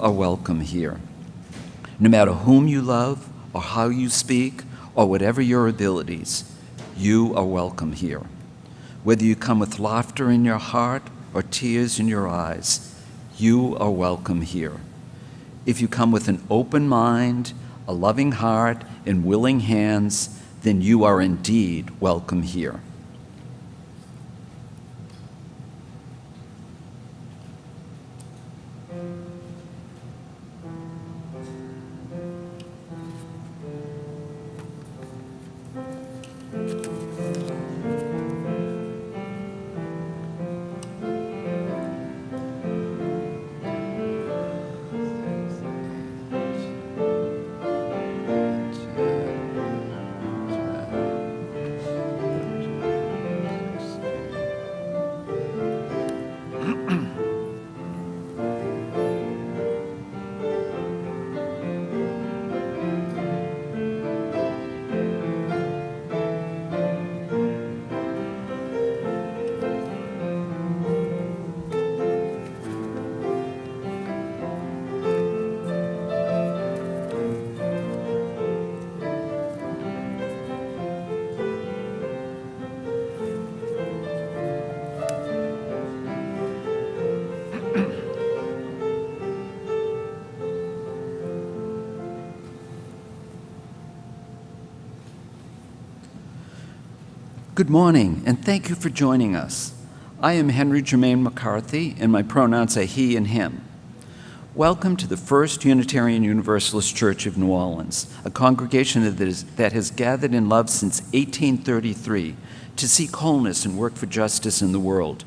Are welcome here. No matter whom you love or how you speak or whatever your abilities, you are welcome here. Whether you come with laughter in your heart or tears in your eyes, you are welcome here. If you come with an open mind, a loving heart, and willing hands, then you are indeed welcome here. Good morning, and thank you for joining us. I am Henry Germain McCarthy, and my pronouns are he and him. Welcome to the First Unitarian Universalist Church of New Orleans, a congregation that has gathered in love since 1833 to seek wholeness and work for justice in the world.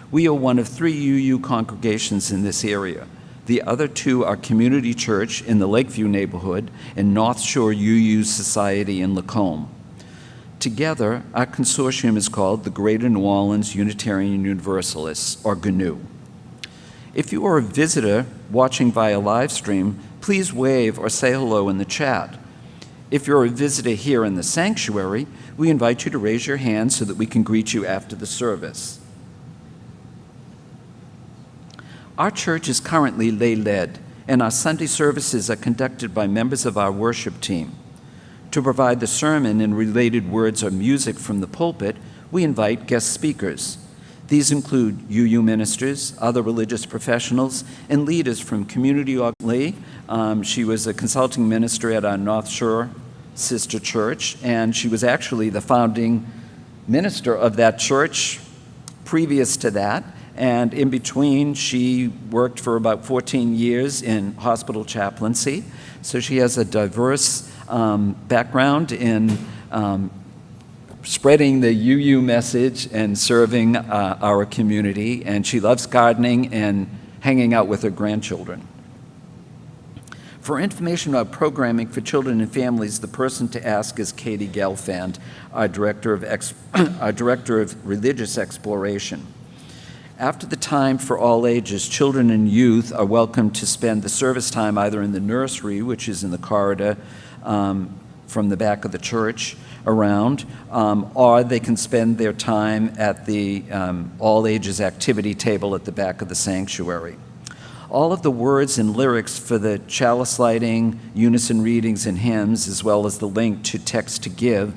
We are one of 3 UU congregations in this area. The other 2 are Community Church in the Lakeview neighborhood and North Shore UU Society in Lacombe. Together, our consortium is called the Greater New Orleans Unitarian Universalists, or GNU. If you are a visitor watching via live stream, please wave or say hello in the chat. If you're a visitor here in the sanctuary, we invite you to raise your hand so that we can greet you after the service. Our church is currently lay-led, and our Sunday services are conducted by members of our worship team. To provide the sermon and related words or music from the pulpit, we invite guest speakers. These include UU ministers, other religious professionals, and leaders from Community Lee. She was a consulting minister at our North Shore sister church, and she was actually the founding minister of that church previous to that. And in between, she worked for about 14 years in hospital chaplaincy. So she has a diverse background in spreading the UU message and serving our community, and she loves gardening and hanging out with her grandchildren. For information about programming for children and families, the person to ask is Katie Gelfand, our Director of Religious Exploration. After the time for all ages, children and youth are welcome to spend the service time either in the nursery, which is in the corridor from the back of the church around, or they can spend their time at the all ages activity table at the back of the sanctuary. All of the words and lyrics for the chalice lighting, unison readings, and hymns, as well as the link to text to give,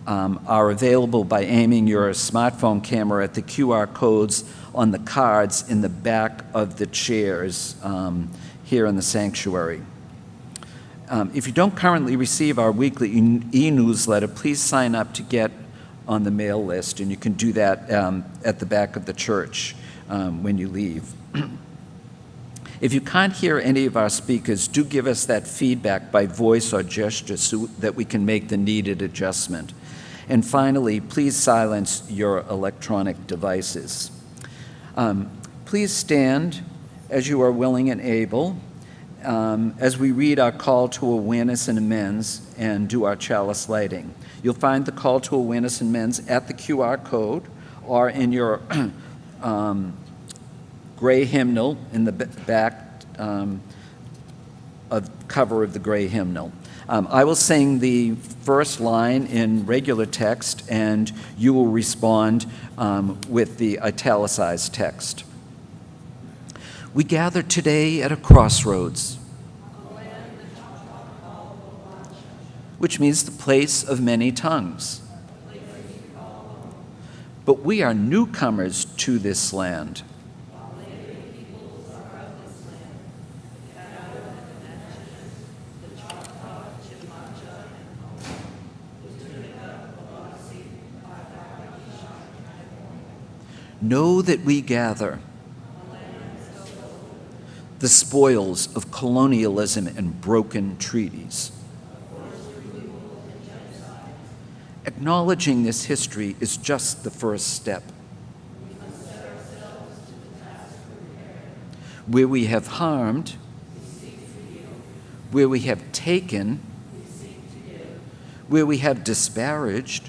are available by aiming your smartphone camera at the QR codes on the cards in the back of the chairs here in the sanctuary. If you don't currently receive our weekly e-newsletter, please sign up to get on the mail list, and you can do that at the back of the church when you leave. If you can't hear any of our speakers, do give us that feedback by voice or gesture so that we can make the needed adjustment. And finally, please silence your electronic devices. Please stand as you are willing and able as we read our call to awareness and amends and do our chalice lighting. You'll find the call to awareness and amends at the QR code or in your gray hymnal in the back of cover of the gray hymnal. I will sing the first line in regular text, and you will respond with the italicized text. We gather today at a crossroads, which means the place of many tongues. But we are newcomers to this land. Know that we gather the spoils of colonialism and broken treaties. Acknowledging this history is just the first step. Where we have harmed, where we have taken, where we have disparaged,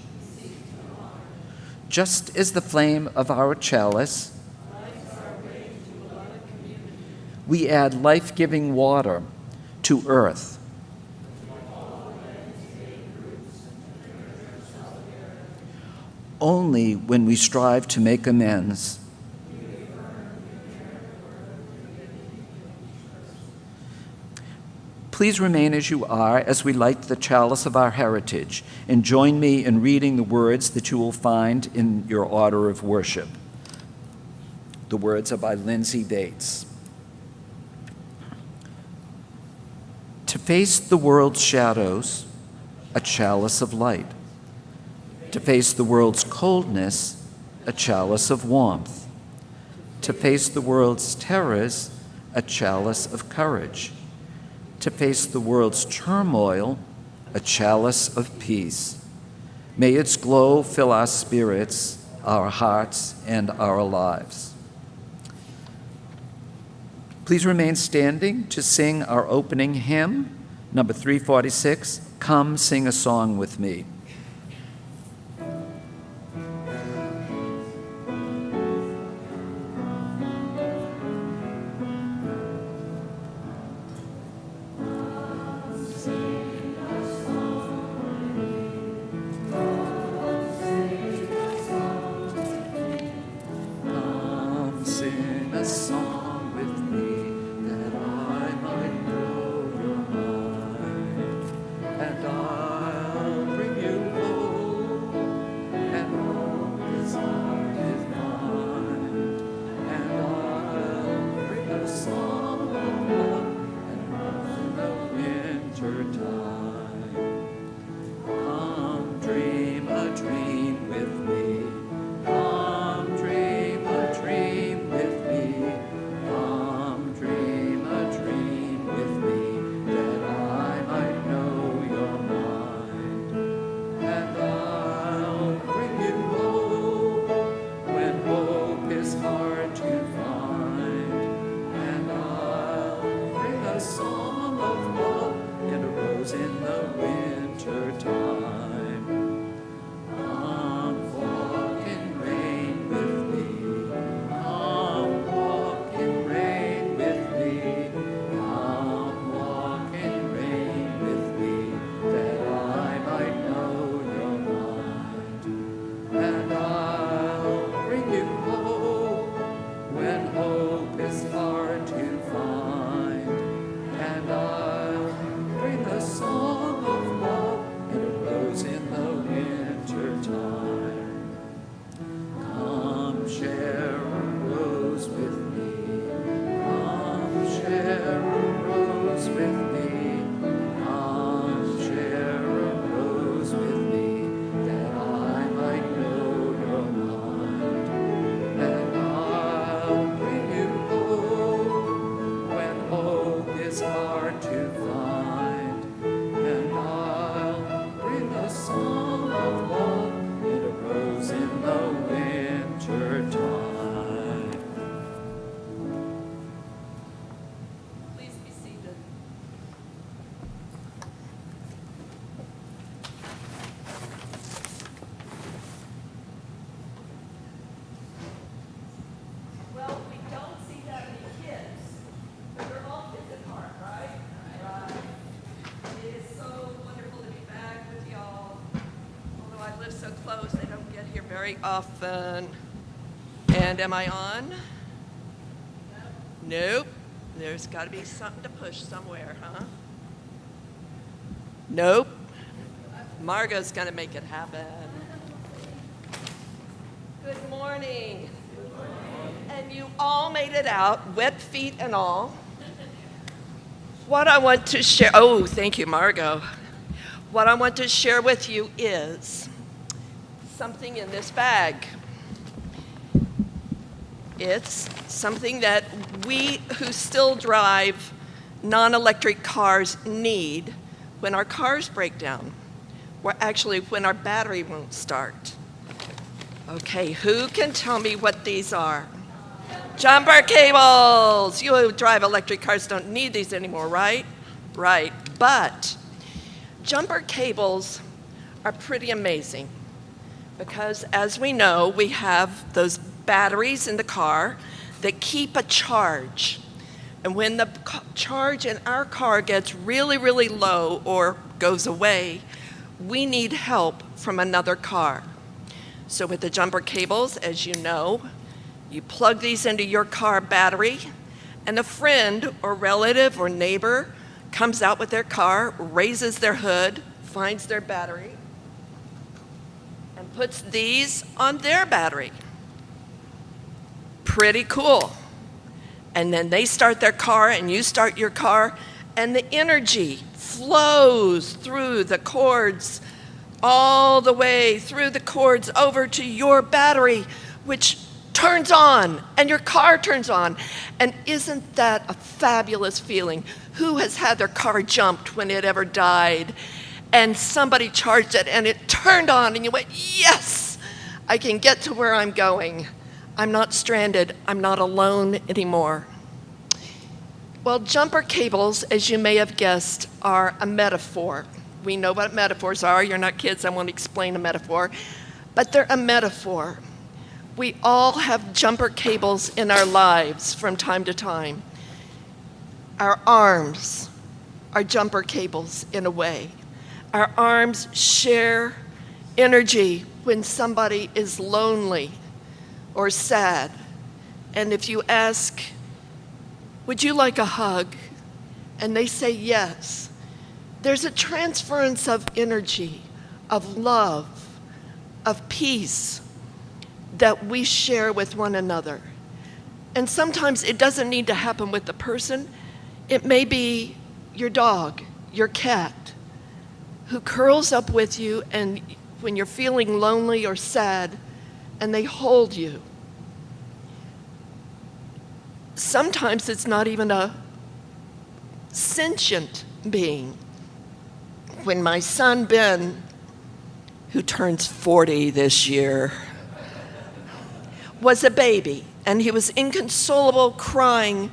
just as the flame of our chalice, we add life-giving water to earth. Only when we strive to make amends please remain as you are as we light the chalice of our heritage, and join me in reading the words that you will find in your order of worship. The words are by Lindsay Bates. To face the world's shadows, a chalice of light. To face the world's coldness, a chalice of warmth. To face the world's terrors, a chalice of courage. To face the world's turmoil, a chalice of peace. May its glow fill our spirits, our hearts, and our lives. Please remain standing to sing our opening hymn, number 346, Come Sing a Song with Me. Often. And am I on? Nope. There's got to be something to push somewhere, huh? Nope. Margot's going to make it happen. Good morning. And you all made it out, wet feet and all. What I want to share, oh, thank you, Margot. What I want to share with you is something in this bag. It's something that we who still drive non-electric cars need when our cars break down, or actually when our battery won't start. Okay, who can tell me what these are? Jumper cables! You who drive electric cars don't need these anymore, right? Right, but jumper cables are pretty amazing because, as we know, we have those batteries in the car that keep a charge. And when the charge in our car gets really, really low or goes away, we need help from another car. So with the jumper cables, as you know, you plug these into your car battery, and a friend or relative or neighbor comes out with their car, raises their hood, finds their battery, and puts these on their battery. Pretty cool. And then they start their car and you start your car, and the energy flows through the cords, all the way through the cords over to your battery, which turns on, and your car turns on. And isn't that a fabulous feeling? Who has had their car jumped when it ever died, and somebody charged it and it turned on and you went, yes, I can get to where I'm going. I'm not stranded. I'm not alone anymore. Well, jumper cables, as you may have guessed, are a metaphor. We know what metaphors are. You're not kids. I won't explain a metaphor. But they're a metaphor. We all have jumper cables in our lives from time to time. Our arms are jumper cables in a way. Our arms share energy when somebody is lonely or sad. And if you ask, would you like a hug? And they say yes. There's a transference of energy, of love, of peace that we share with one another. And sometimes it doesn't need to happen with the person. It may be your dog, your cat, who curls up with you and when you're feeling lonely or sad, and they hold you. Sometimes it's not even a sentient being. When my son Ben, who turns 40 this year, was a baby and he was inconsolable, crying,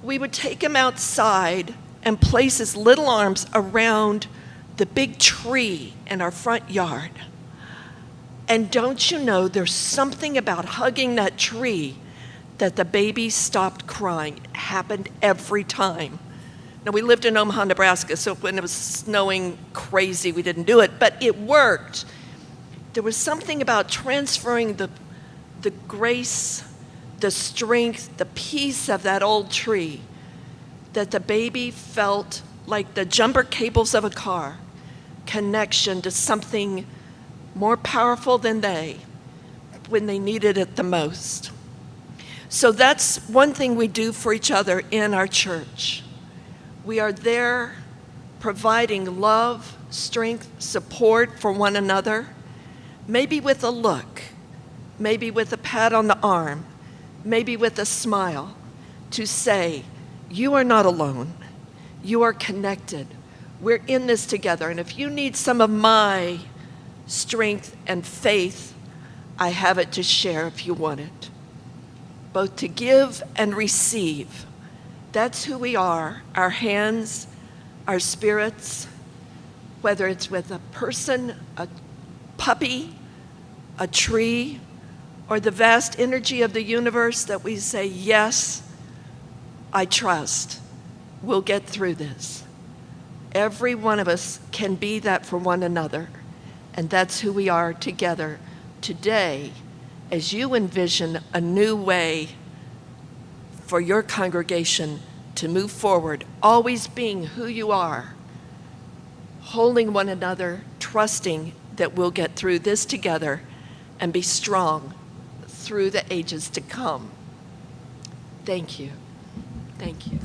we would take him outside and place his little arms around the big tree in our front yard. And don't you know, there's something about hugging that tree that the baby stopped crying. It happened every time. Now, we lived in Omaha, Nebraska, so when it was snowing crazy, we didn't do it, but it worked. There was something about transferring the grace, the strength, the peace of that old tree that the baby felt like the jumper cables of a car, connection to something more powerful than they when they needed it the most. So that's one thing we do for each other in our church. We are there providing love, strength, support for one another, maybe with a look, maybe with a pat on the arm, maybe with a smile, to say, you are not alone. You are connected. We're in this together. And if you need some of my strength and faith, I have it to share if you want it. Both to give and receive. That's who we are, our hands, our spirits, whether it's with a person, a puppy, a tree, or the vast energy of the universe that we say, yes, I trust. We'll get through this. Every one of us can be that for one another, and that's who we are together today as you envision a new way for your congregation to move forward, always being who you are, holding one another, trusting that we'll get through this together and be strong through the ages to come. Thank you. Thank you.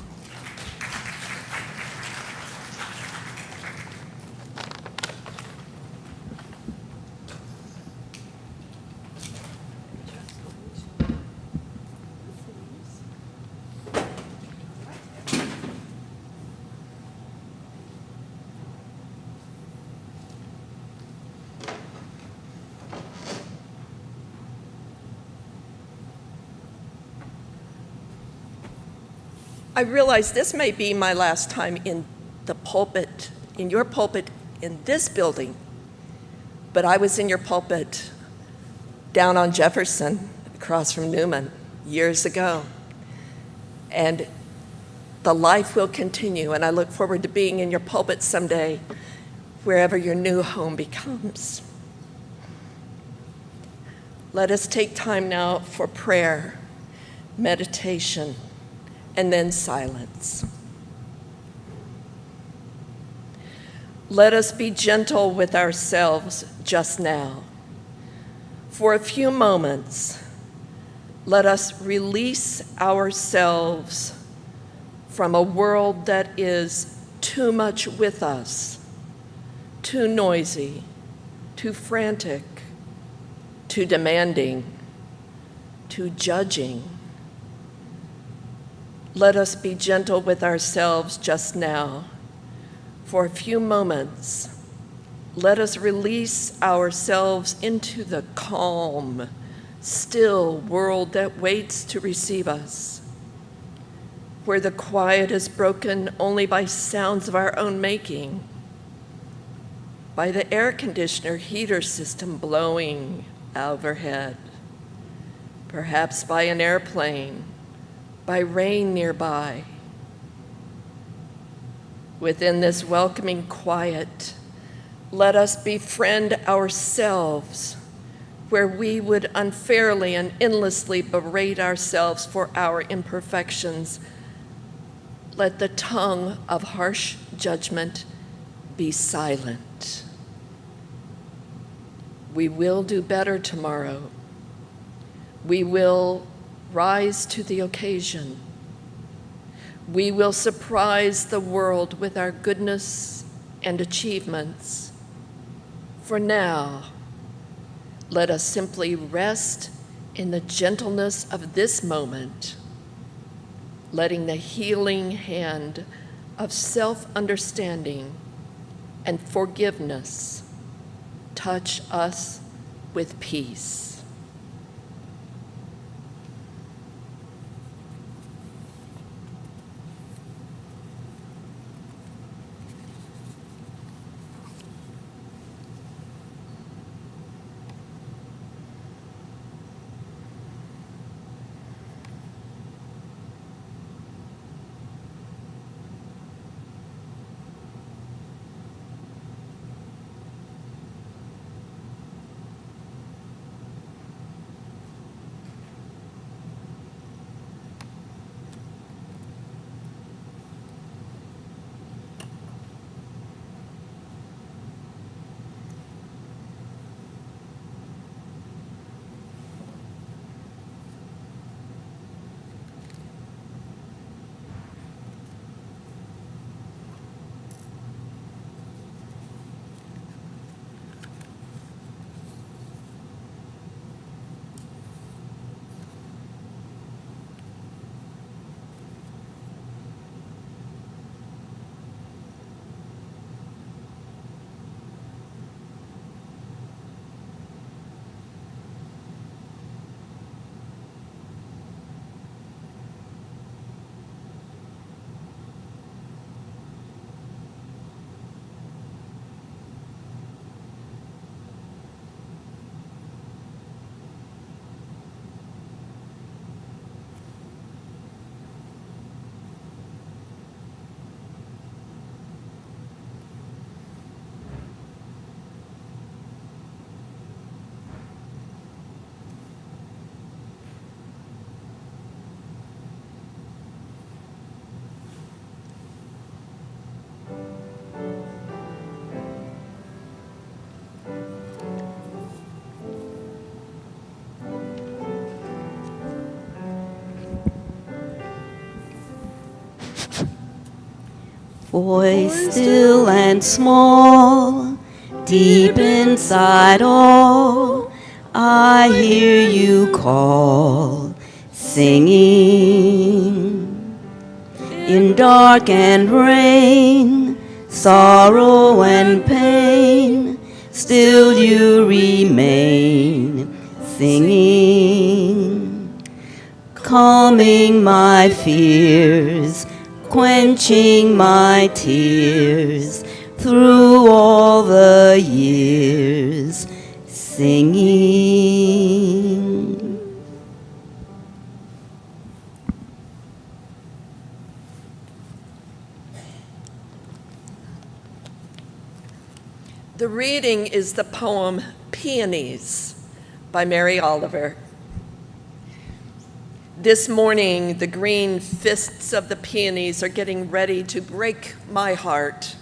I realize this may be my last time in the pulpit, in your pulpit in this building, but I was in your pulpit down on Jefferson, across from Newman, years ago. And the life will continue, and I look forward to being in your pulpit someday, wherever your new home becomes. Let us take time now for prayer, meditation, and then silence. Let us be gentle with ourselves just now. For a few moments, let us release ourselves from a world that is too much with us, too noisy, too frantic, too demanding, too judging. Let us be gentle with ourselves just now. For a few moments, let us release ourselves into the calm, still world that waits to receive us, where the quiet is broken only by sounds of our own making, by the air conditioner heater system blowing overhead, perhaps by an airplane, by rain nearby. Within this welcoming quiet, let us befriend ourselves, where we would unfairly and endlessly berate ourselves for our imperfections. Let the tongue of harsh judgment be silent. We will do better tomorrow. We will rise to the occasion. We will surprise the world with our goodness and achievements. For now, let us simply rest in the gentleness of this moment, letting the healing hand of self-understanding and forgiveness touch us with peace. Voice still and small, deep inside all, I hear you call, singing. In dark and rain, sorrow and pain, still you remain, singing. Calming my fears, quenching my tears, through all the years, singing. The reading is the poem Peonies by Mary Oliver. This morning, the green fists of the peonies are getting ready to break my heart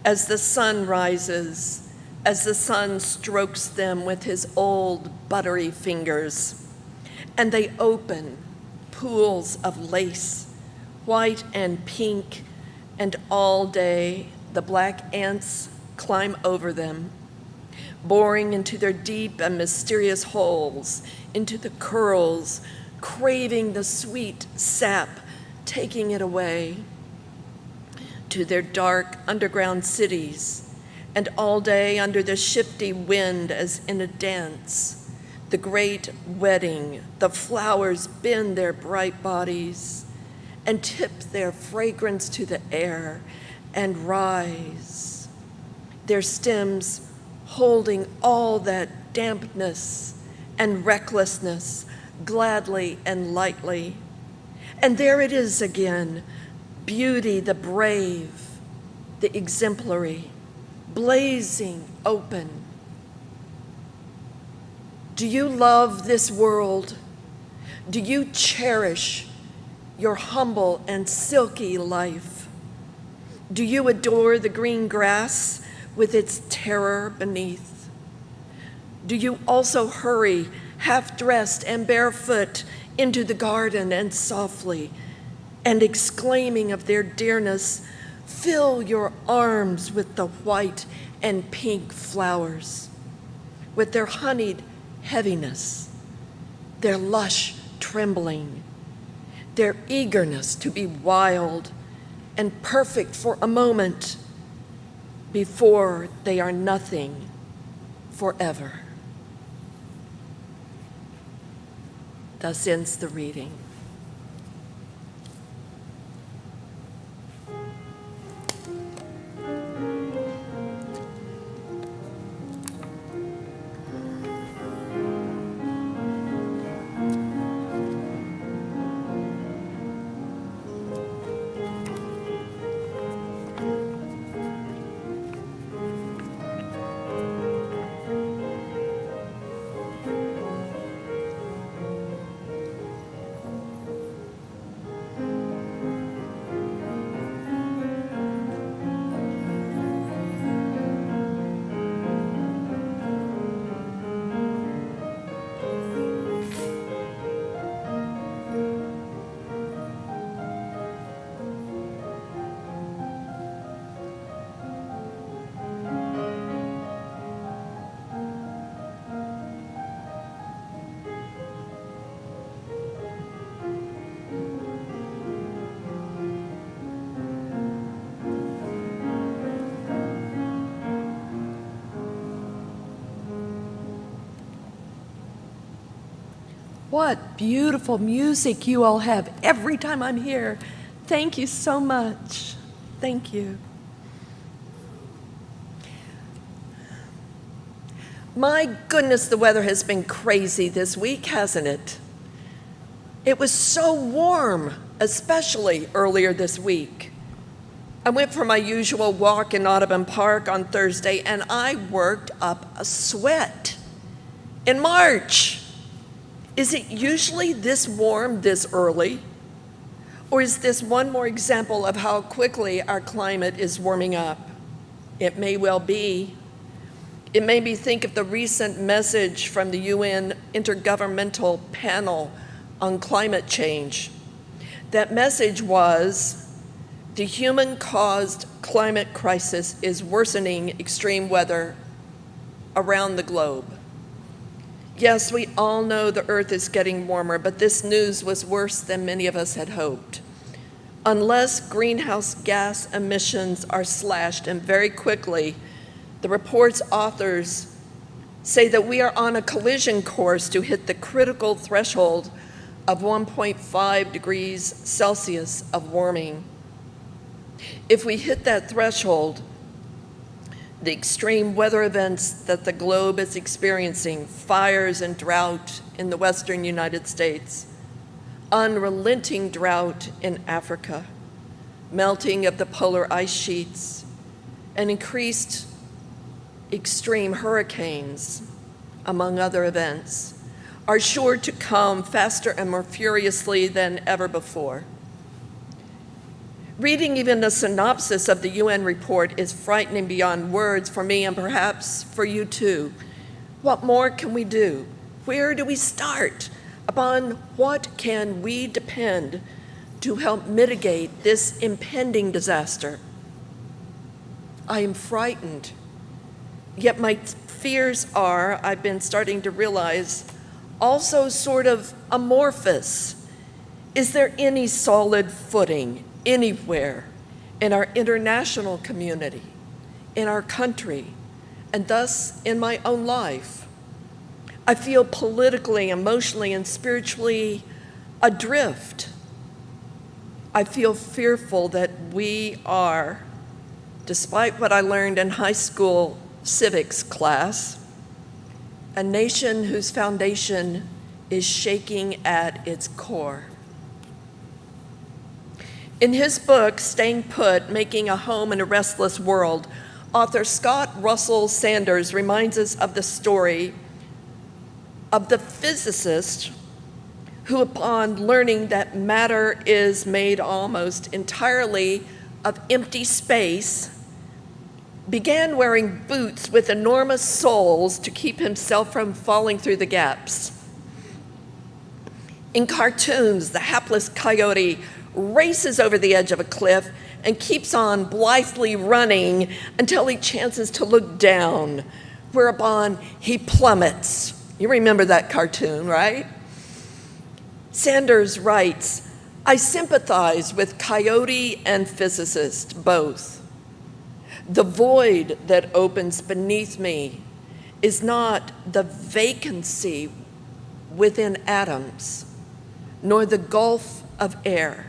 as the sun rises, as the sun strokes them with his old buttery fingers. And they open pools of lace, white and pink, and all day the black ants climb over them, boring into their deep and mysterious holes, into the curls, craving the sweet sap, taking it away to their dark underground cities, and all day under the shifty wind as in a dance, the great wedding, the flowers bend their bright bodies and tip their fragrance to the air and rise, their stems holding all that dampness and recklessness gladly and lightly. And there it is again, beauty the brave, the exemplary, blazing open. Do you love this world? Do you cherish your humble and silky life? Do you adore the green grass with its terror beneath? Do you also hurry, half-dressed and barefoot, into the garden and softly, and exclaiming of their dearness, fill your arms with the white and pink flowers, with their honeyed heaviness, their lush trembling, their eagerness to be wild and perfect for a moment before they are nothing forever. Thus ends the reading. What beautiful music you all have every time I'm here. Thank you so much. Thank you. My goodness, the weather has been crazy this week, hasn't it? It was so warm, especially earlier this week. I went for my usual walk in Audubon Park on Thursday, and I worked up a sweat. In March. Is it usually this warm this early? Or is this one more example of how quickly our climate is warming up? It may well be. It made me think of the recent message from the UN Intergovernmental Panel on Climate Change. That message was, The human-caused climate crisis is worsening extreme weather around the globe. Yes, we all know the Earth is getting warmer, but this news was worse than many of us had hoped. Unless greenhouse gas emissions are slashed, and very quickly, the report's authors say that we are on a collision course to hit the critical threshold of 1.5 degrees Celsius of warming. If we hit that threshold, the extreme weather events that the globe is experiencing, fires and drought in the western United States, unrelenting drought in Africa, melting of the polar ice sheets, and increased extreme hurricanes, among other events, are sure to come faster and more furiously than ever before. Reading even a synopsis of the UN report is frightening beyond words for me and perhaps for you too. What more can we do? Where do we start? Upon what can we depend to help mitigate this impending disaster? I am frightened, yet my fears are, I've been starting to realize, also sort of amorphous. Is there any solid footing anywhere in our international community, in our country, and thus in my own life? I feel politically, emotionally, and spiritually adrift. I feel fearful that we are, despite what I learned in high school civics class, a nation whose foundation is shaking at its core. In his book, Staying Put, Making a Home in a Restless World, author Scott Russell Sanders reminds us of the story of the physicist who, upon learning that matter is made almost entirely of empty space, began wearing boots with enormous soles to keep himself from falling through the gaps. In cartoons, the hapless coyote races over the edge of a cliff and keeps on blithely running until he chances to look down, whereupon he plummets. You remember that cartoon, right? Sanders writes, I sympathize with coyote and physicist both. The void that opens beneath me is not the vacancy within atoms, nor the gulf of air,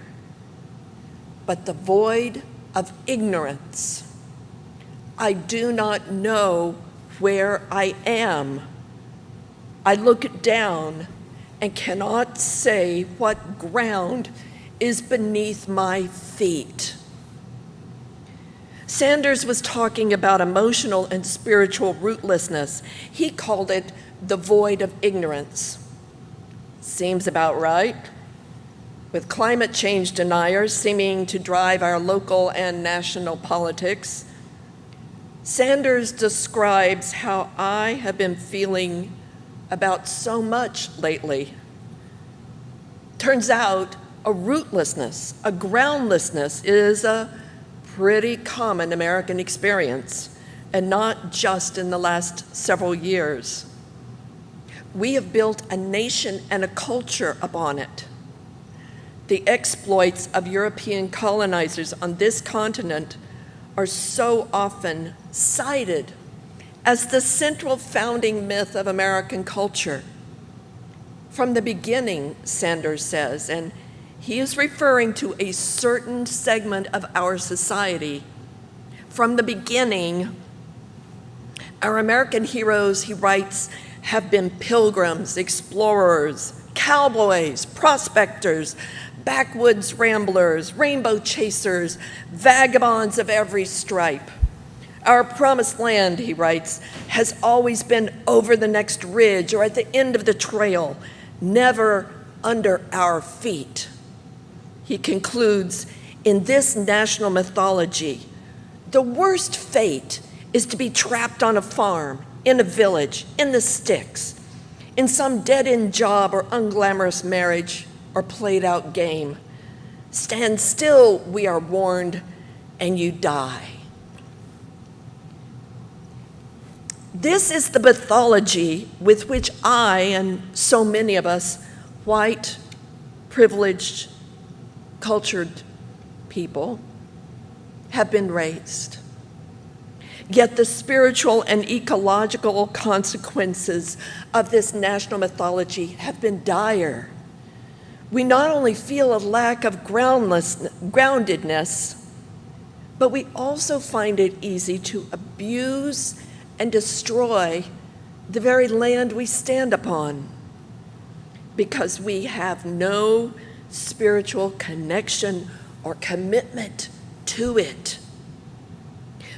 but the void of ignorance. I do not know where I am. I look down and cannot say what ground is beneath my feet. Sanders was talking about emotional and spiritual rootlessness. He called it the void of ignorance. Seems about right. With climate change deniers seeming to drive our local and national politics, Sanders describes how I have been feeling about so much lately. Turns out a rootlessness, a groundlessness is a pretty common American experience, and not just in the last several years. We have built a nation and a culture upon it. The exploits of European colonizers on this continent are so often cited as the central founding myth of American culture. From the beginning, Sanders says, and he is referring to a certain segment of our society. From the beginning, our American heroes, he writes, have been pilgrims, explorers, cowboys, prospectors, backwoods ramblers, rainbow chasers, vagabonds of every stripe. Our promised land, he writes, has always been over the next ridge or at the end of the trail, never under our feet. He concludes, in this national mythology, the worst fate is to be trapped on a farm, in a village, in the sticks, in some dead-end job or unglamorous marriage or played-out game. Stand still, we are warned, and you die. This is the mythology with which I and so many of us, white, privileged, cultured people, have been raised. Yet the spiritual and ecological consequences of this national mythology have been dire. We not only feel a lack of groundedness, but we also find it easy to abuse and destroy the very land we stand upon because we have no spiritual connection or commitment to it.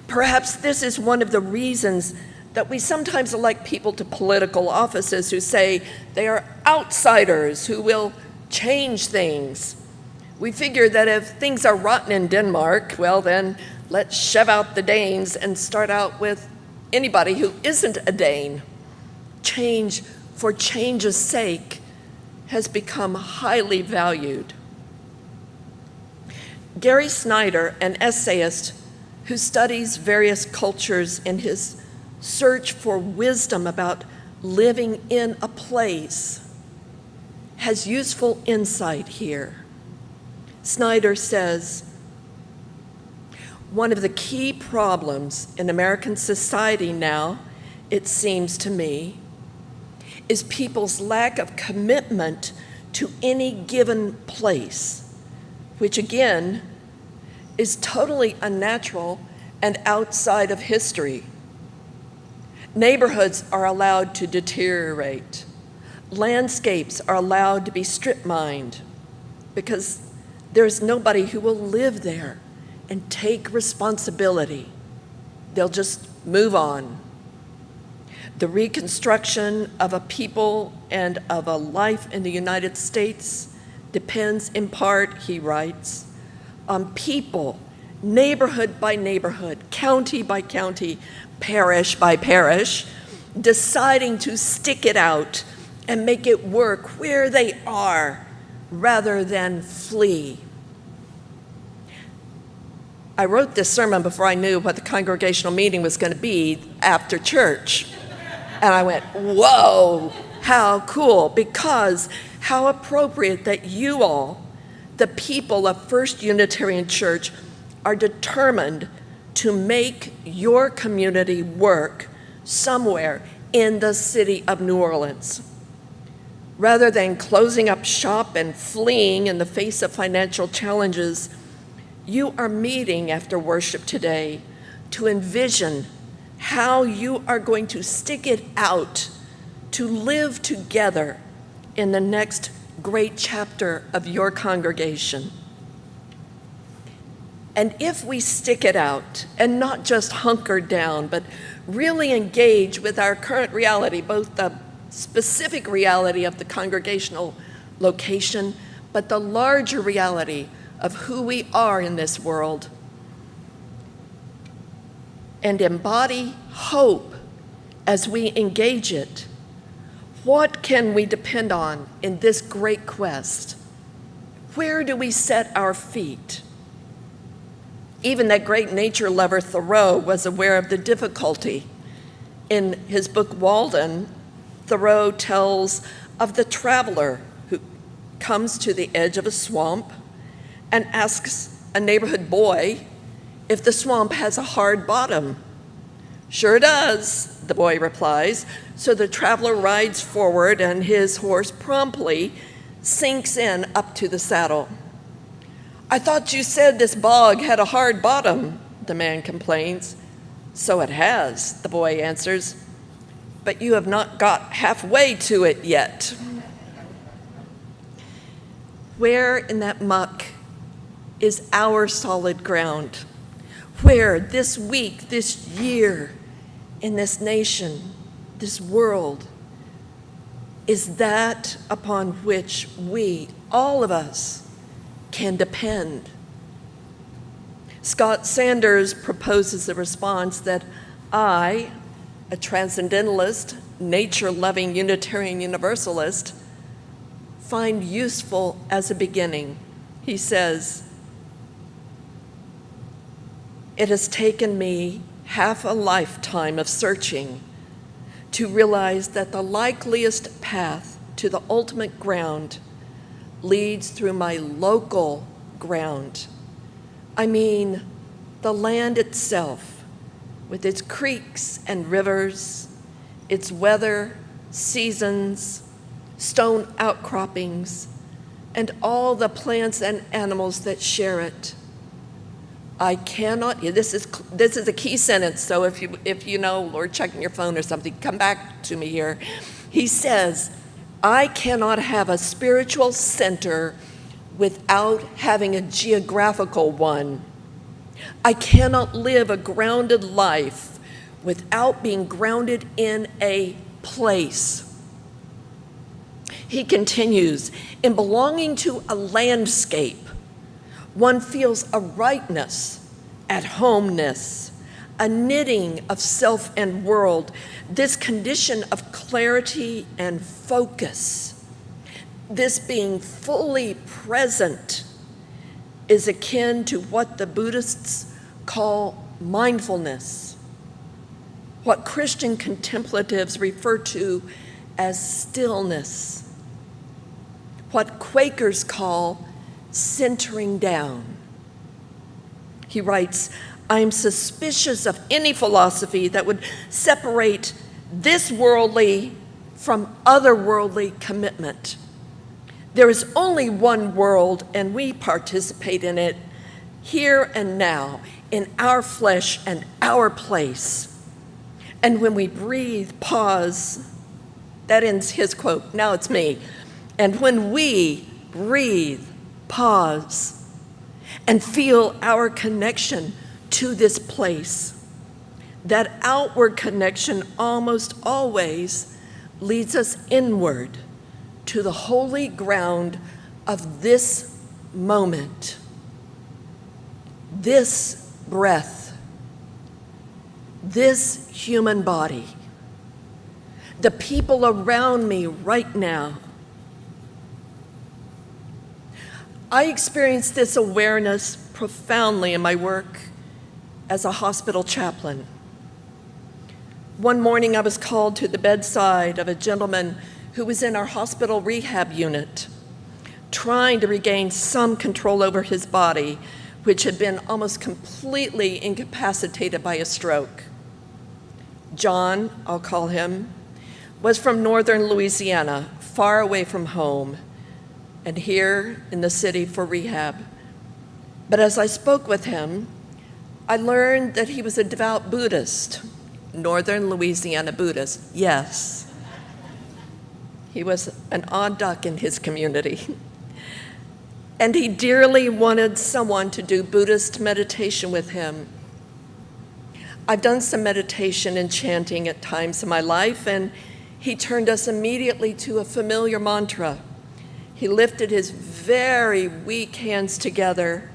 Perhaps this is one of the reasons that we sometimes elect people to political offices who say they are outsiders who will change things. We figure that if things are rotten in Denmark, well then, let's shove out the Danes and start out with anybody who isn't a Dane. Change for change's sake has become highly valued. Gary Snyder, an essayist who studies various cultures in his search for wisdom about living in a place, has useful insight here. Snyder says, one of the key problems in American society now, it seems to me, is people's lack of commitment to any given place, which again is totally unnatural and outside of history. Neighborhoods are allowed to deteriorate. Landscapes are allowed to be strip-mined because there's nobody who will live there and take responsibility. They'll just move on. The reconstruction of a people and of a life in the United States depends in part, he writes, on people, neighborhood by neighborhood, county by county, parish by parish, deciding to stick it out and make it work where they are rather than flee. I wrote this sermon before I knew what the congregational meeting was going to be after church. And I went, whoa, how cool, because how appropriate that you all, the people of First Unitarian Church, are determined to make your community work somewhere in the city of New Orleans. Rather than closing up shop and fleeing in the face of financial challenges, you are meeting after worship today to envision how you are going to stick it out to live together in the next great chapter of your congregation. And if we stick it out and not just hunker down, but really engage with our current reality, both the specific reality of the congregational location, but the larger reality of who we are in this world, and embody hope as we engage it, what can we depend on in this great quest? Where do we set our feet? Even that great nature lover Thoreau was aware of the difficulty. In his book Mauldin, Thoreau tells of the traveler who comes to the edge of a swamp and asks a neighborhood boy if the swamp has a hard bottom. "Sure does," the boy replies. So the traveler rides forward and his horse promptly sinks in up to the saddle. "I thought you said this bog had a hard bottom," the man complains. "So it has," the boy answers, "but you have not got halfway to it yet." Where in that muck is our solid ground? Where this week, this year, in this nation, this world, is that upon which we, all of us, can depend? Scott Sanders proposes a response that I, a transcendentalist, nature-loving Unitarian Universalist, find useful as a beginning. He says, "It has taken me half a lifetime of searching to realize that the likeliest path to the ultimate ground leads through my local ground. I mean, the land itself, with its creeks and rivers, its weather, seasons, stone outcroppings, and all the plants and animals that share it. I cannot," this is a key sentence, so if you know, or checking your phone or something, come back to me here. He says, "I cannot have a spiritual center without having a geographical one. I cannot live a grounded life without being grounded in a place." He continues, "In belonging to a landscape, one feels a rightness, at homeness, a knitting of self and world, this condition of clarity and focus. This being fully present is akin to what the Buddhists call mindfulness, what Christian contemplatives refer to as stillness, what Quakers call centering down." He writes, "I am suspicious of any philosophy that would separate this worldly from otherworldly commitment. There is only one world, and we participate in it here and now, in our flesh and our place. And when we breathe, pause." That ends his quote. Now it's me. "And when we breathe, pause, and feel our connection to this place, that outward connection almost always leads us inward to the holy ground of this moment, this breath, this human body, the people around me right now." I experienced this awareness profoundly in my work as a hospital chaplain. One morning I was called to the bedside of a gentleman who was in our hospital rehab unit, trying to regain some control over his body, which had been almost completely incapacitated by a stroke. John, I'll call him, was from northern Louisiana, far away from home, and here in the city for rehab. But as I spoke with him, I learned that he was a devout Buddhist, northern Louisiana Buddhist, yes. He was an odd duck in his community. And he dearly wanted someone to do Buddhist meditation with him. I've done some meditation and chanting at times in my life, and he turned us immediately to a familiar mantra. He lifted his very weak hands together,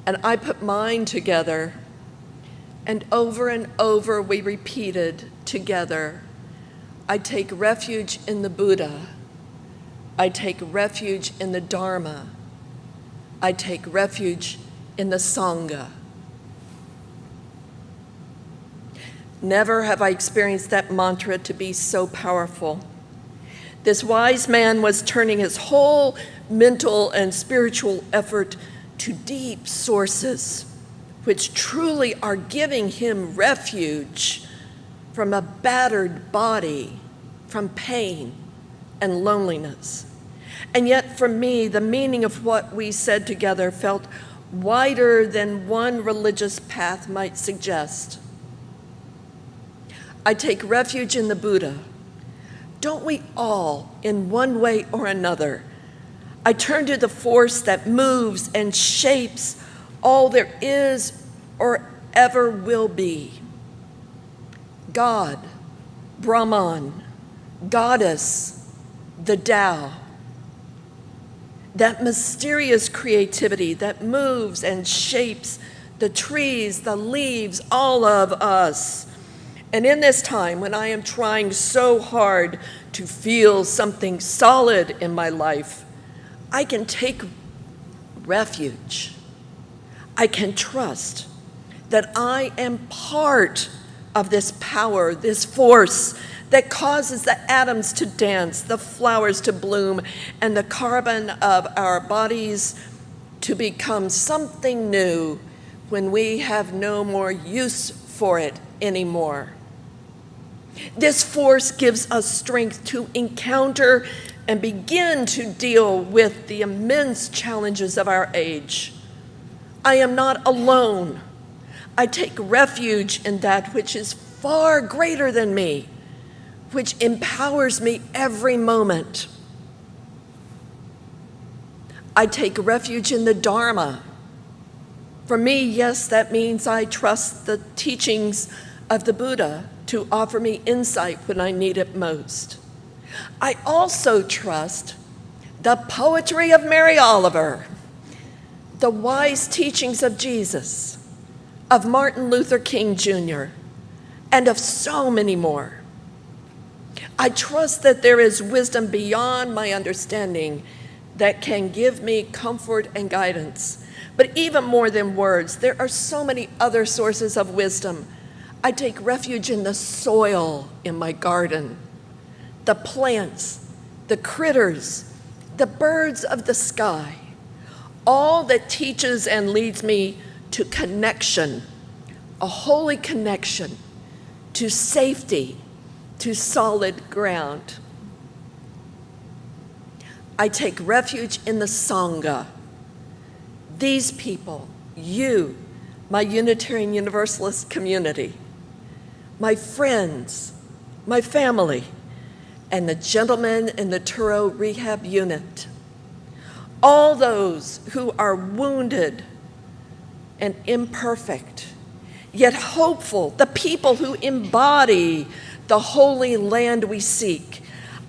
and I put mine together, and over we repeated together, "I take refuge in the Buddha. I take refuge in the Dharma. I take refuge in the Sangha." Never have I experienced that mantra to be so powerful. This wise man was turning his whole mental and spiritual effort to deep sources, which truly are giving him refuge from a battered body, from pain and loneliness. And yet for me, the meaning of what we said together felt wider than one religious path might suggest. I take refuge in the Buddha. Don't we all, in one way or another? I turn to the force that moves and shapes all there is or ever will be. God, Brahman, Goddess, the Tao. That mysterious creativity that moves and shapes the trees, the leaves, all of us. And in this time when I am trying so hard to feel something solid in my life, I can take refuge. I can trust that I am part of this power, this force that causes the atoms to dance, the flowers to bloom, and the carbon of our bodies to become something new when we have no more use for it anymore. This force gives us strength to encounter and begin to deal with the immense challenges of our age. I am not alone. I take refuge in that which is far greater than me, which empowers me every moment. I take refuge in the Dharma. For me, yes, that means I trust the teachings of the Buddha to offer me insight when I need it most. I also trust the poetry of Mary Oliver, the wise teachings of Jesus, of Martin Luther King Jr., and of so many more. I trust that there is wisdom beyond my understanding that can give me comfort and guidance. But even more than words, there are so many other sources of wisdom. I take refuge in the soil in my garden, the plants, the critters, the birds of the sky, all that teaches and leads me to connection, a holy connection, to safety, to solid ground. I take refuge in the Sangha. These people, you, my Unitarian Universalist community, my friends, my family, and the gentlemen in the Turo Rehab Unit. All those who are wounded and imperfect, yet hopeful, the people who embody the holy land we seek.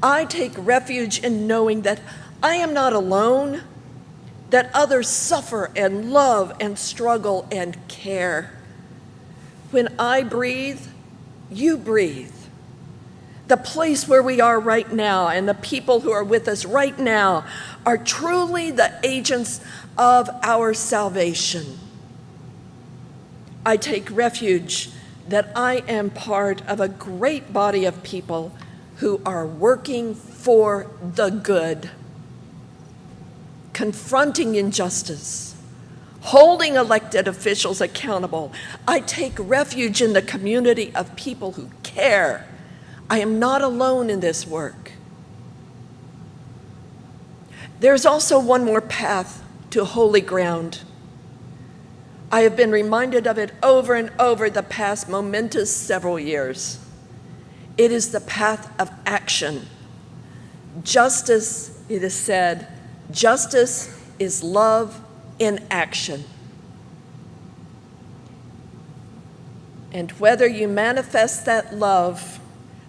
I take refuge in knowing that I am not alone, that others suffer and love and struggle and care. When I breathe, you breathe. The place where we are right now and the people who are with us right now are truly the agents of our salvation. I take refuge that I am part of a great body of people who are working for the good, confronting injustice, holding elected officials accountable. I take refuge in the community of people who care. I am not alone in this work. There's also one more path to holy ground. I have been reminded of it over and over the past momentous several years. It is the path of action. Justice, it is said, justice is love in action. And whether you manifest that love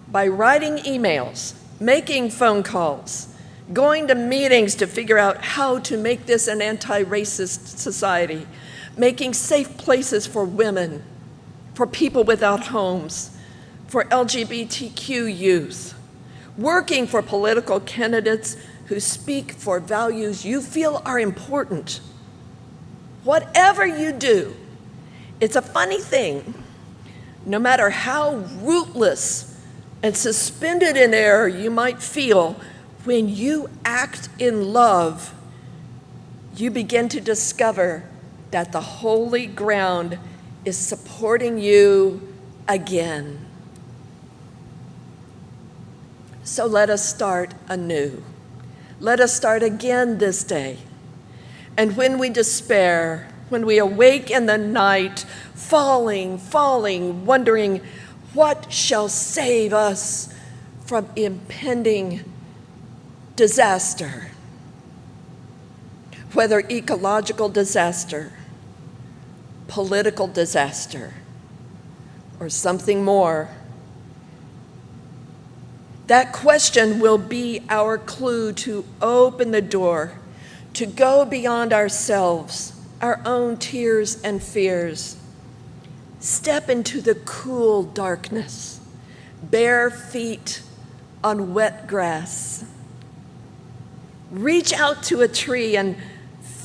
by writing emails, making phone calls, going to meetings to figure out how to make this an anti-racist society, making safe places for women, for people without homes, for LGBTQ youth, working for political candidates who speak for values you feel are important. Whatever you do, it's a funny thing, no matter how rootless and suspended in air you might feel, when you act in love, you begin to discover that the holy ground is supporting you again. So let us start anew. Let us start again this day. And when we despair, when we awake in the night, falling, wondering, what shall save us from impending disaster? Whether ecological disaster, political disaster, or something more, that question will be our clue to open the door, to go beyond ourselves, our own tears and fears. Step into the cool darkness, bare feet on wet grass. Reach out to a tree and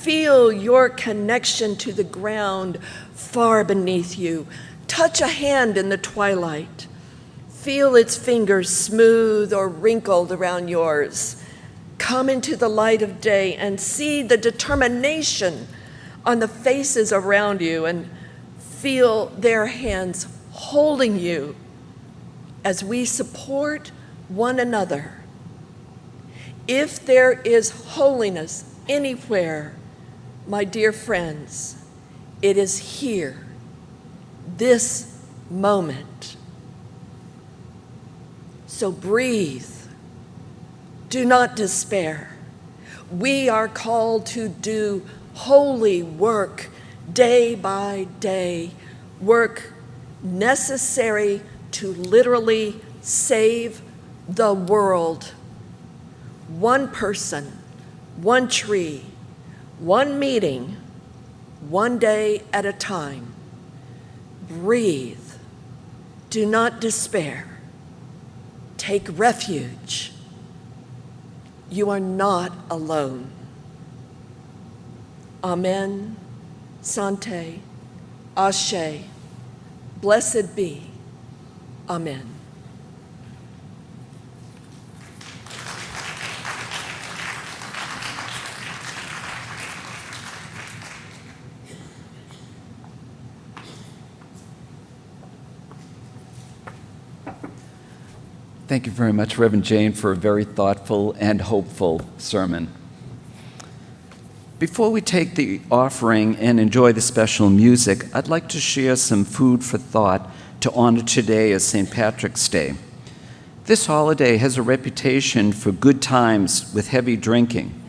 Feel your connection to the ground far beneath you. Touch a hand in the twilight. Feel its fingers smooth or wrinkled around yours. Come into the light of day and see the determination on the faces around you, and feel their hands holding you as we support one another. If there is holiness anywhere, my dear friends, it is here, this moment. So breathe. Do not despair. We are called to do holy work day by day, work necessary to literally save the world. One person, one tree, one meeting, one day at a time. Breathe. Do not despair. Take refuge. You are not alone. Amen. Sante. Ashe. Blessed be. Amen. Thank you very much, Reverend Jane, for a very thoughtful and hopeful sermon. Before we take the offering and enjoy the special music, I'd like to share some food for thought to honor today as St. Patrick's Day. This holiday has a reputation for good times with heavy drinking.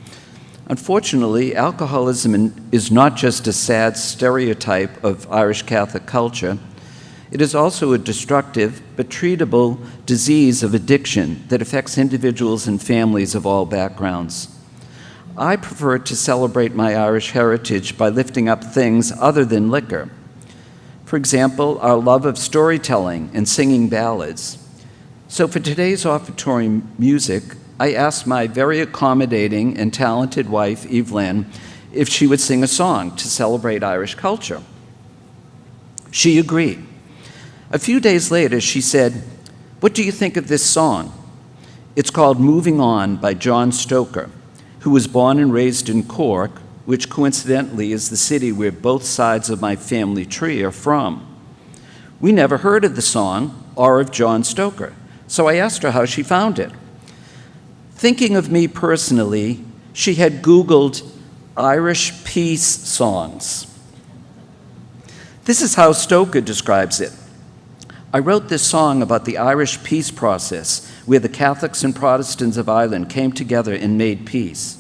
Unfortunately, alcoholism is not just a sad stereotype of Irish Catholic culture. It is also a destructive but treatable disease of addiction that affects individuals and families of all backgrounds. I prefer to celebrate my Irish heritage by lifting up things other than liquor. For example, our love of storytelling and singing ballads. So for today's offertory music, I asked my very accommodating and talented wife, Evelyn, if she would sing a song to celebrate Irish culture. She agreed. A few days later, she said, "What do you think of this song?" It's called Moving On by John Stoker, who was born and raised in Cork, which coincidentally is the city where both sides of my family tree are from. We never heard of the song or of John Stoker, so I asked her how she found it. Thinking of me personally, she had Googled Irish peace songs. This is how Stoker describes it. I wrote this song about the Irish peace process, where the Catholics and Protestants of Ireland came together and made peace.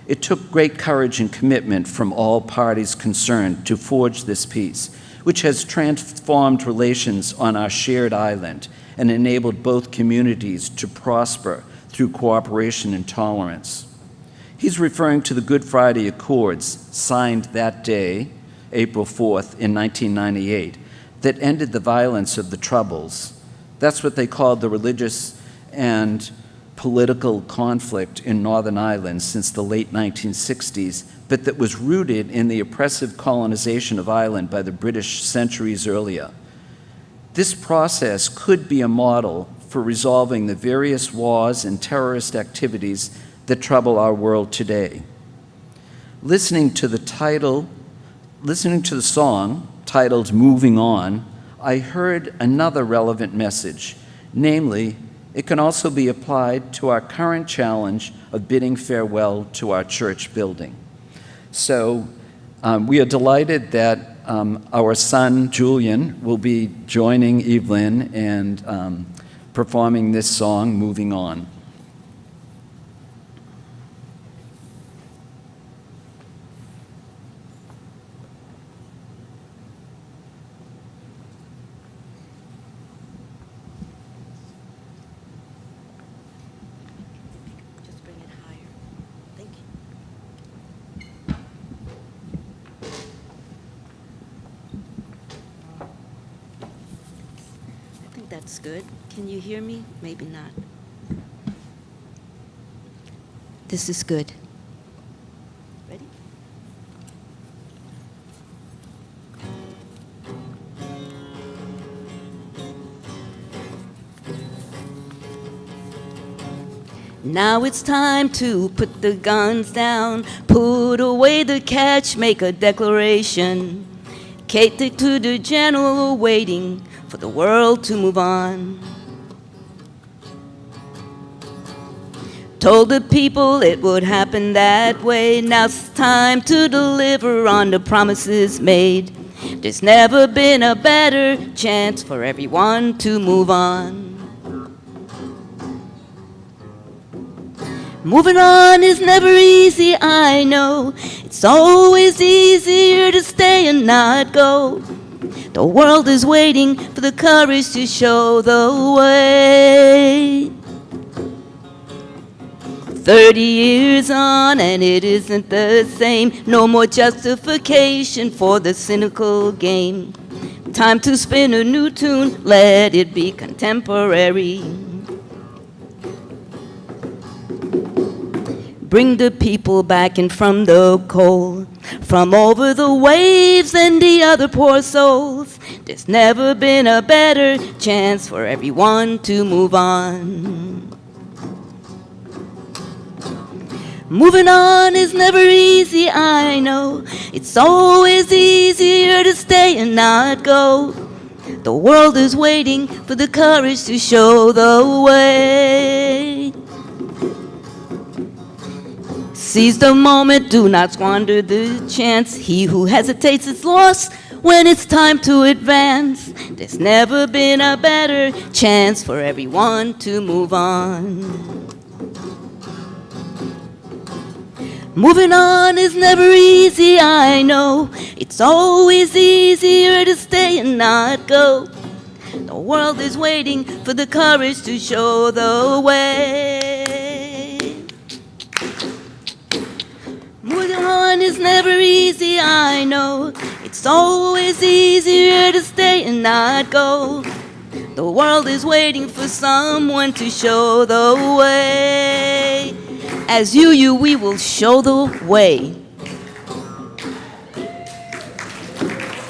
It took great courage and commitment from all parties concerned to forge this peace, which has transformed relations on our shared island and enabled both communities to prosper through cooperation and tolerance. He's referring to the Good Friday Accords signed that day, April 4th, in 1998, that ended the violence of the Troubles. That's what they called the religious and political conflict in Northern Ireland since the late 1960s, but that was rooted in the oppressive colonization of Ireland by the British centuries earlier. This process could be a model for resolving the various wars and terrorist activities that trouble our world today. Listening to the song titled Moving On, I heard another relevant message, namely, it can also be applied to our current challenge of bidding farewell to our church building. So we are delighted that our son, Julian, will be joining Evelyn and performing this song, Moving On. That's good. Can you hear me? Maybe not. This is good. Ready? Now it's time to put the guns down, put away the catch, make a declaration. Cater to the general waiting for the world to move on. Told the people it would happen that way. Now it's time to deliver on the promises made. There's never been a better chance for everyone to move on. Moving on is never easy, I know. It's always easier to stay and not go. The world is waiting for the courage to show the way. 30 years on and it isn't the same. No more justification for the cynical game. Time to spin a new tune, let it be contemporary. Bring the people back in from the cold, from over the waves and the other poor souls. There's never been a better chance for everyone to move on. Moving on is never easy, I know. It's always easier to stay and not go. The world is waiting for the courage to show the way. Seize the moment, do not squander the chance. He who hesitates is lost when it's time to advance. There's never been a better chance for everyone to move on. Moving on is never easy, I know. It's always easier to stay and not go. The world is waiting for the courage to show the way. Moving on is never easy, I know. It's always easier to stay and not go. The world is waiting for someone to show the way. As you, we will show the way.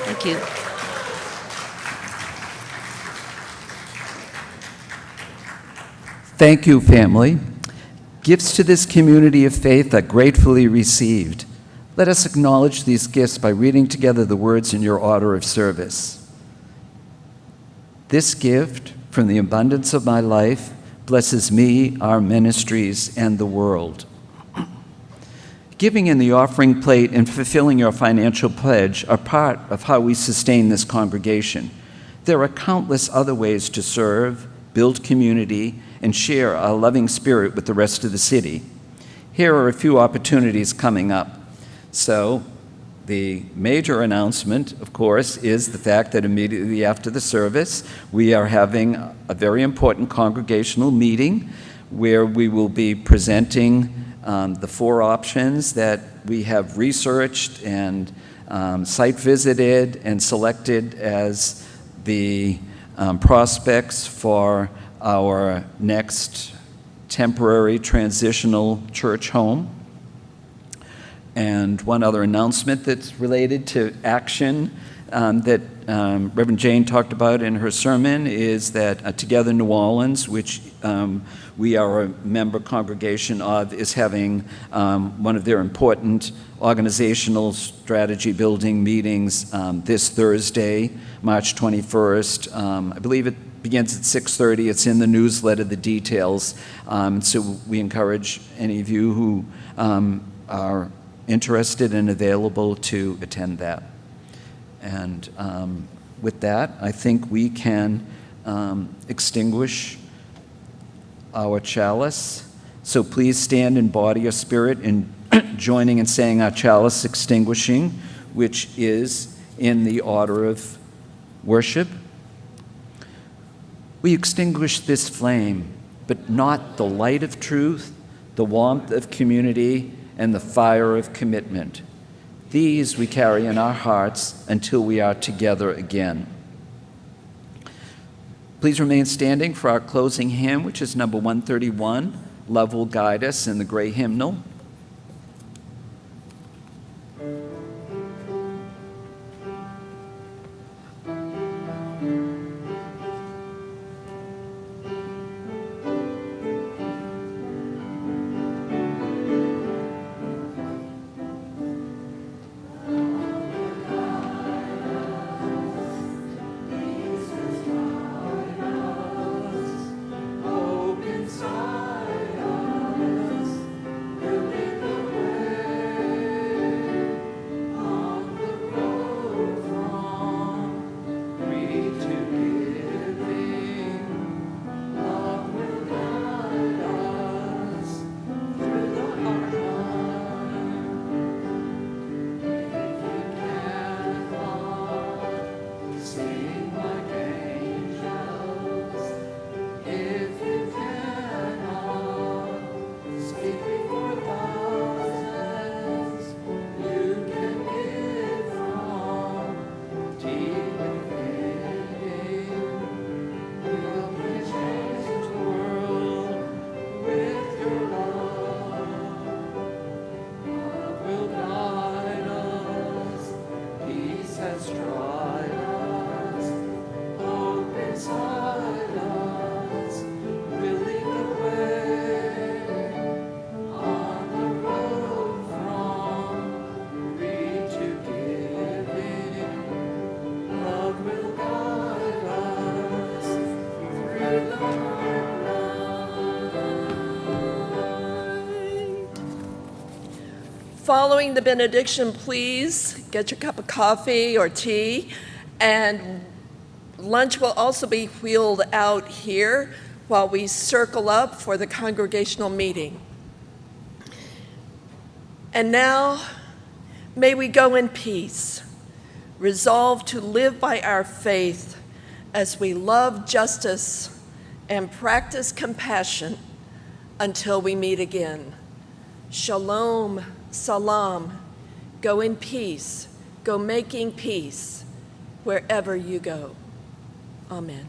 Thank you. Thank you, family. Gifts to this community of faith are gratefully received. Let us acknowledge these gifts by reading together the words in your order of service. This gift from the abundance of my life blesses me, our ministries, and the world. Giving in the offering plate and fulfilling your financial pledge are part of how we sustain this congregation. There are countless other ways to serve, build community, and share our loving spirit with the rest of the city. Here are a few opportunities coming up. So, the major announcement, of course, is the fact that immediately after the service, we are having a very important congregational meeting where we will be presenting the 4 options that we have researched and site visited and selected as the prospects for our next temporary transitional church home. And one other announcement that's related to action that Reverend Jane talked about in her sermon is that Together New Orleans, which we are a member congregation of, is having one of their important organizational strategy building meetings this Thursday, March 21st. I believe it begins at 6:30. It's in the newsletter, the details. So we encourage any of you who are interested and available to attend that. And with that, I think we can extinguish our chalice. So please stand in body or spirit in joining and saying our chalice extinguishing, which is in the order of worship. We extinguish this flame, but not the light of truth, the warmth of community, and the fire of commitment. These we carry in our hearts until we are together again. Please remain standing for our closing hymn, which is number 131, Love Will Guide Us, in the gray hymnal. Following the benediction, please get your cup of coffee or tea, and lunch will also be wheeled out here while we circle up for the congregational meeting. And now, may we go in peace, resolved to live by our faith as we love justice and practice compassion until we meet again. Shalom, salam. Go in peace. Go making peace wherever you go. Amen.